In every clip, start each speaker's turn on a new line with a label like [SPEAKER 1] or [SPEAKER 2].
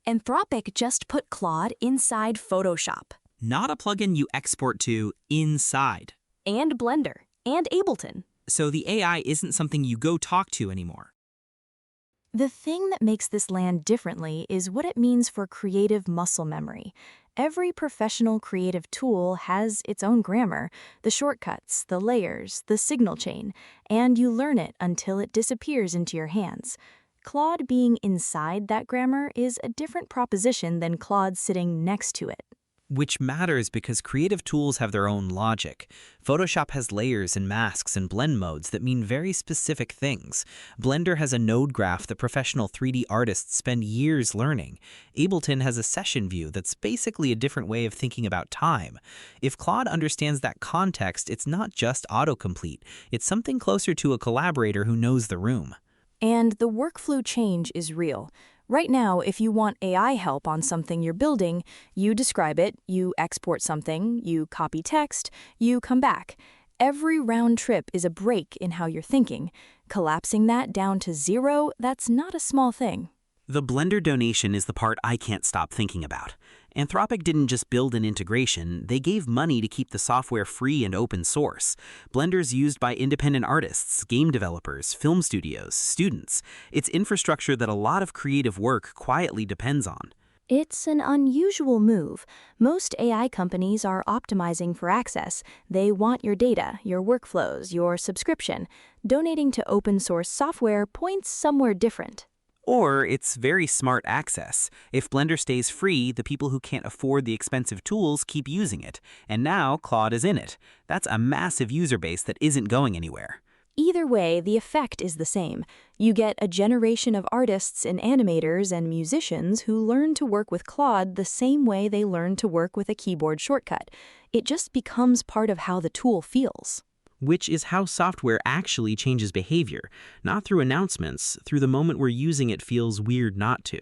[SPEAKER 1] Anthropic just put Claude inside Photoshop,
[SPEAKER 2] Not a plugin you export to inside.
[SPEAKER 1] and Blender, and Ableton.
[SPEAKER 2] So the AI isn't something you go talk to anymore.
[SPEAKER 1] The thing that makes this land differently is what it means for creative muscle memory. Every professional creative tool has its own grammar, the shortcuts, the layers, the signal chain, and you learn it until it disappears into your hands. Claude being inside that grammar is a different proposition than Claude sitting next to it.
[SPEAKER 2] Which matters because creative tools have their own logic. Photoshop has layers and masks and blend modes that mean very specific things. Blender has a node graph that professional 3D artists spend years learning. Ableton has a session view that's basically a different way of thinking about time. If Claude understands that context, it's not just autocomplete. It's something closer to a collaborator who knows the room.
[SPEAKER 1] And the workflow change is real. Right now, if you want AI help on something you're building, you describe it, you export something, you copy text, you come back. Every round trip is a break in how you're thinking. Collapsing that down to zero, that's not a small thing.
[SPEAKER 2] The Blender donation is the part I can't stop thinking about. Anthropic didn't just build an integration, they gave money to keep the software free and open source. Blender's used by independent artists, game developers, film studios, students. It's infrastructure that a lot of creative work quietly depends on.
[SPEAKER 1] It's an unusual move. Most AI companies are optimizing for access. They want your data, your workflows, your subscription. Donating to open source software points somewhere different.
[SPEAKER 2] Or it's very smart access. If Blender stays free, the people who can't afford the expensive tools keep using it. And now Claude is in it. That's a massive user base that isn't going anywhere.
[SPEAKER 1] Either way, the effect is the same. You get a generation of artists and animators and musicians who learn to work with Claude the same way they learn to work with a keyboard shortcut. It just becomes part of how the tool feels.
[SPEAKER 2] Which is how software actually changes behavior, not through announcements, through the moment where using it feels weird not to.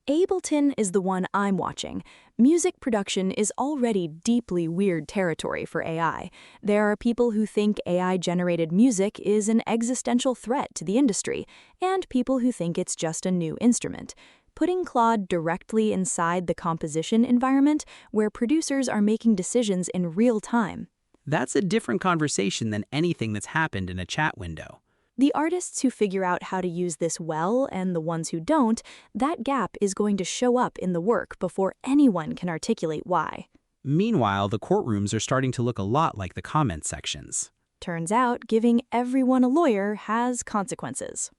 [SPEAKER 1] Ableton is the one I'm watching. Music production is already deeply weird territory for AI. There are people who think AI-generated music is an existential threat to the industry, and people who think it's just a new instrument. Putting Claude directly inside the composition environment, where producers are making decisions in real time.
[SPEAKER 2] That's a different conversation than anything that's happened in a chat window.
[SPEAKER 1] The artists who figure out how to use this well and the ones who don't, that gap is going to show up in the work before anyone can articulate why.
[SPEAKER 2] Meanwhile, the courtrooms are starting to look a lot like the comment sections.
[SPEAKER 1] Turns out, giving everyone a lawyer has consequences.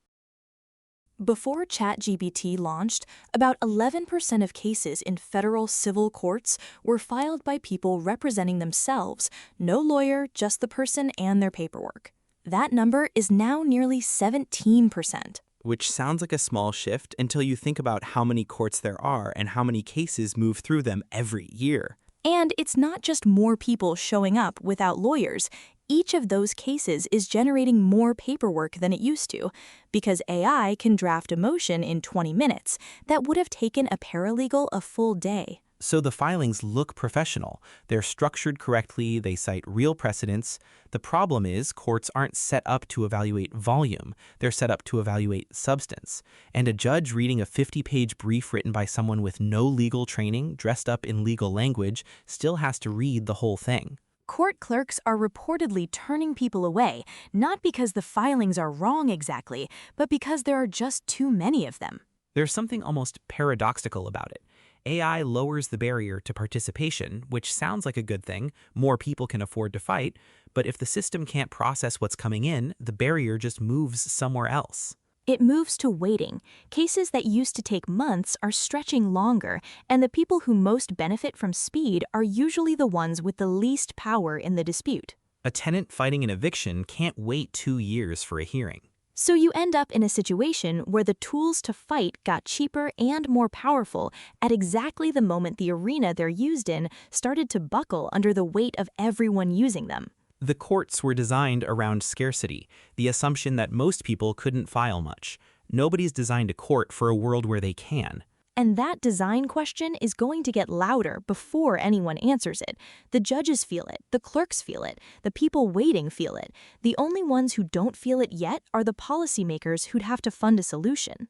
[SPEAKER 1] Before ChatGPT launched, about 11% of cases in federal civil courts were filed by people representing themselves, no lawyer, just the person and their paperwork. That number is now nearly 17%.
[SPEAKER 3] Which sounds like a small shift until you think about how many courts there are and how many cases move through them every year.
[SPEAKER 1] And it's not just more people showing up without lawyers. Each of those cases is generating more paperwork than it used to, because AI can draft a motion in 20 minutes that would have taken a paralegal a full day.
[SPEAKER 3] So the filings look professional. They're structured correctly, they cite real precedents. The problem is courts aren't set up to evaluate volume, they're set up to evaluate substance. And a judge reading a 50-page brief written by someone with no legal training, dressed up in legal language, still has to read the whole thing.
[SPEAKER 1] Court clerks are reportedly turning people away, not because the filings are wrong exactly, but because there are just too many of them.
[SPEAKER 3] There's something almost paradoxical about it. AI lowers the barrier to participation, which sounds like a good thing. More people can afford to fight. But if the system can't process what's coming in, the barrier just moves somewhere else.
[SPEAKER 1] It moves to waiting. Cases that used to take months are stretching longer, and the people who most benefit from speed are usually the ones with the least power in the dispute.
[SPEAKER 3] A tenant fighting an eviction can't wait 2 years for a hearing.
[SPEAKER 1] So you end up in a situation where the tools to fight got cheaper and more powerful at exactly the moment the arena they're used in started to buckle under the weight of everyone using them.
[SPEAKER 3] The courts were designed around scarcity, the assumption that most people couldn't file much. Nobody's designed a court for a world where they can.
[SPEAKER 1] And that design question is going to get louder before anyone answers it. The judges feel it, the clerks feel it, the people waiting feel it. The only ones who don't feel it yet are the policymakers who'd have to fund a solution.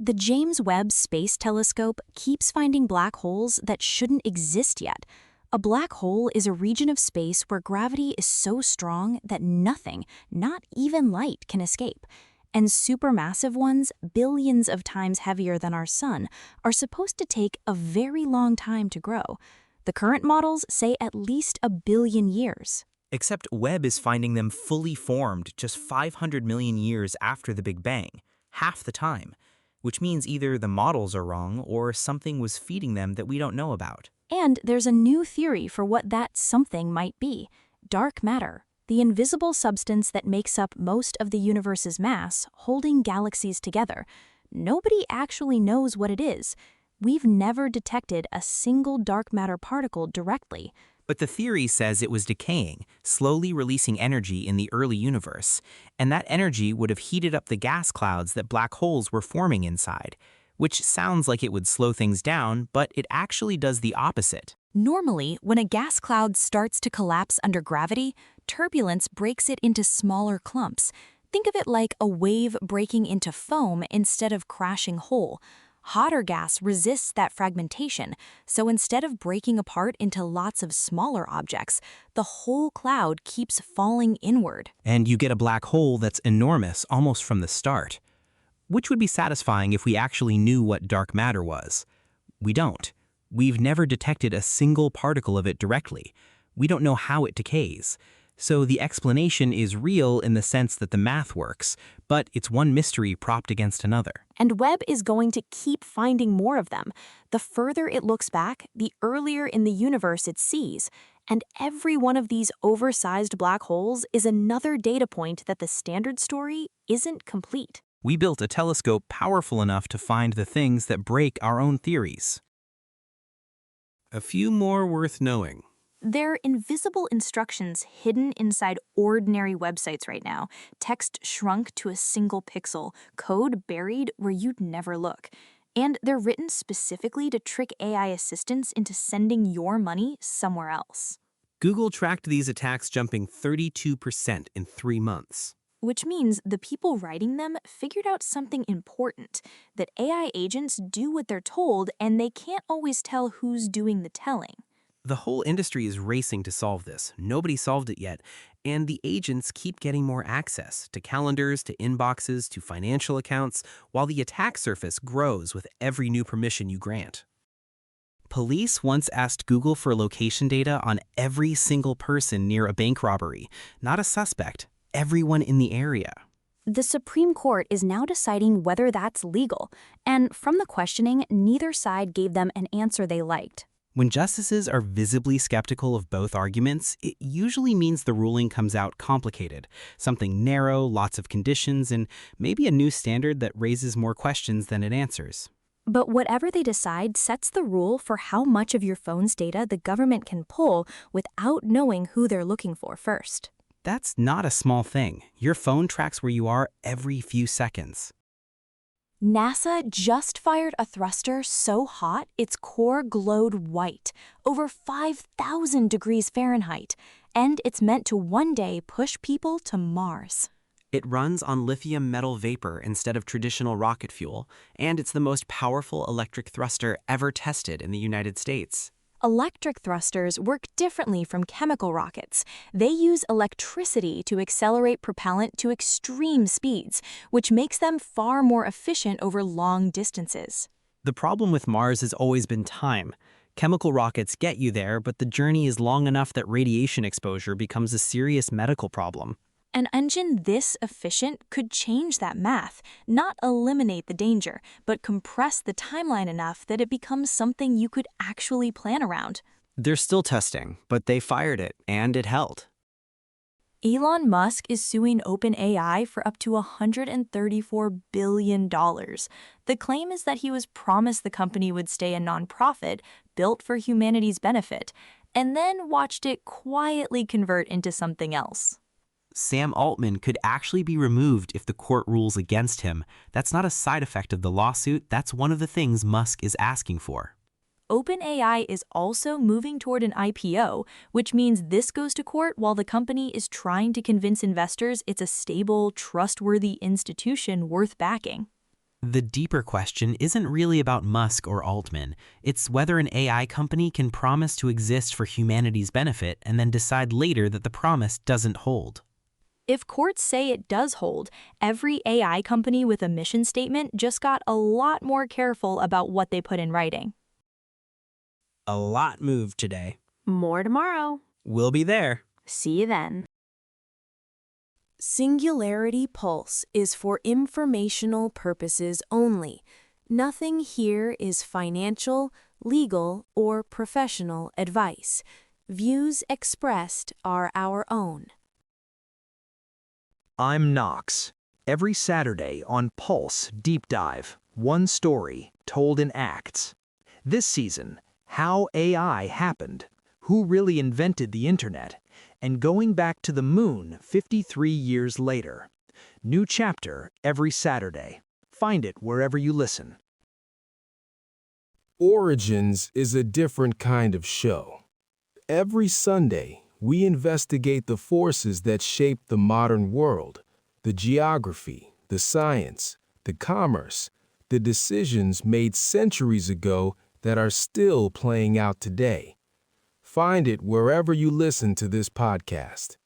[SPEAKER 1] The James Webb Space Telescope keeps finding black holes that shouldn't exist yet. A black hole is a region of space where gravity is so strong that nothing, not even light, can escape. And supermassive ones, billions of times heavier than our sun, are supposed to take a very long time to grow. The current models say at least 1 billion years.
[SPEAKER 4] Except Webb is finding them fully formed just 500 million years after the Big Bang, half the time, which means either the models are wrong or something was feeding them that we don't know about.
[SPEAKER 1] And there's a new theory for what that something might be: dark matter, the invisible substance that makes up most of the universe's mass, holding galaxies together. Nobody actually knows what it is. We've never detected a single dark matter particle directly.
[SPEAKER 4] But the theory says it was decaying, slowly releasing energy in the early universe, and that energy would have heated up the gas clouds that black holes were forming inside, which sounds like it would slow things down, but it actually does the opposite.
[SPEAKER 1] Normally, when a gas cloud starts to collapse under gravity, turbulence breaks it into smaller clumps. Think of it like a wave breaking into foam instead of crashing whole. Hotter gas resists that fragmentation, so instead of breaking apart into lots of smaller objects, the whole cloud keeps falling inward.
[SPEAKER 4] And you get a black hole that's enormous almost from the start, which would be satisfying if we actually knew what dark matter was. We don't. We've never detected a single particle of it directly. We don't know how it decays. So the explanation is real in the sense that the math works, but it's one mystery propped against another.
[SPEAKER 1] And Webb is going to keep finding more of them. The further it looks back, the earlier in the universe it sees. And every one of these oversized black holes is another data point that the standard story isn't complete.
[SPEAKER 4] We built a telescope powerful enough to find the things that break our own theories.
[SPEAKER 3] A few more worth knowing.
[SPEAKER 1] There are invisible instructions hidden inside ordinary websites right now, text shrunk to a single pixel, code buried where you'd never look. And they're written specifically to trick AI assistants into sending your money somewhere else.
[SPEAKER 3] Google tracked these attacks jumping 32% in 3 months.
[SPEAKER 1] Which means the people writing them figured out something important, that AI agents do what they're told and they can't always tell who's doing the telling.
[SPEAKER 3] The whole industry is racing to solve this. Nobody solved it yet, and the agents keep getting more access to calendars, to inboxes, to financial accounts, while the attack surface grows with every new permission you grant.
[SPEAKER 4] Police once asked Google for location data on every single person near a bank robbery, not a suspect, everyone in the area.
[SPEAKER 1] The Supreme Court is now deciding whether that's legal, and from the questioning, neither side gave them an answer they liked.
[SPEAKER 4] When justices are visibly skeptical of both arguments, it usually means the ruling comes out complicated, something narrow, lots of conditions, and maybe a new standard that raises more questions than it answers.
[SPEAKER 1] But whatever they decide sets the rule for how much of your phone's data the government can pull without knowing who they're looking for first.
[SPEAKER 4] That's not a small thing. Your phone tracks where you are every few seconds.
[SPEAKER 1] NASA just fired a thruster so hot its core glowed white, over 5,000 degrees Fahrenheit, and it's meant to one day push people to Mars.
[SPEAKER 4] It runs on lithium metal vapor instead of traditional rocket fuel, and it's the most powerful electric thruster ever tested in the United States.
[SPEAKER 1] Electric thrusters work differently from chemical rockets. They use electricity to accelerate propellant to extreme speeds, which makes them far more efficient over long distances.
[SPEAKER 2] The problem with Mars has always been time. Chemical rockets get you there, but the journey is long enough that radiation exposure becomes a serious medical problem.
[SPEAKER 1] An engine this efficient could change that math, not eliminate the danger, but compress the timeline enough that it becomes something you could actually plan around.
[SPEAKER 2] They're still testing, but they fired it, and it held.
[SPEAKER 1] Elon Musk is suing OpenAI for up to $134 billion. The claim is that he was promised the company would stay a nonprofit built for humanity's benefit, and then watched it quietly convert into something else.
[SPEAKER 4] Sam Altman could actually be removed if the court rules against him. That's not a side effect of the lawsuit. That's one of the things Musk is asking for.
[SPEAKER 1] OpenAI is also moving toward an IPO, which means this goes to court while the company is trying to convince investors it's a stable, trustworthy institution worth backing.
[SPEAKER 3] The deeper question isn't really about Musk or Altman. It's whether an AI company can promise to exist for humanity's benefit and then decide later that the promise doesn't hold.
[SPEAKER 1] If courts say it does hold, every AI company with a mission statement just got a lot more careful about what they put in writing.
[SPEAKER 2] A lot moved today.
[SPEAKER 1] More tomorrow.
[SPEAKER 2] We'll be there.
[SPEAKER 1] See you then.
[SPEAKER 5] Singularity Pulse is for informational purposes only. Nothing here is financial, legal, or professional advice. Views expressed are our own.
[SPEAKER 6] I'm Knox. Every Saturday on Pulse Deep Dive, one story told in acts. This season, how AI happened, who really invented the internet, and going back to the moon 53 years later. New chapter every Saturday. Find it wherever you listen.
[SPEAKER 7] Origins is a different kind of show. Every Sunday, we investigate the forces that shape the modern world, the geography, the science, the commerce, the decisions made centuries ago that are still playing out today. Find it wherever you listen to this podcast.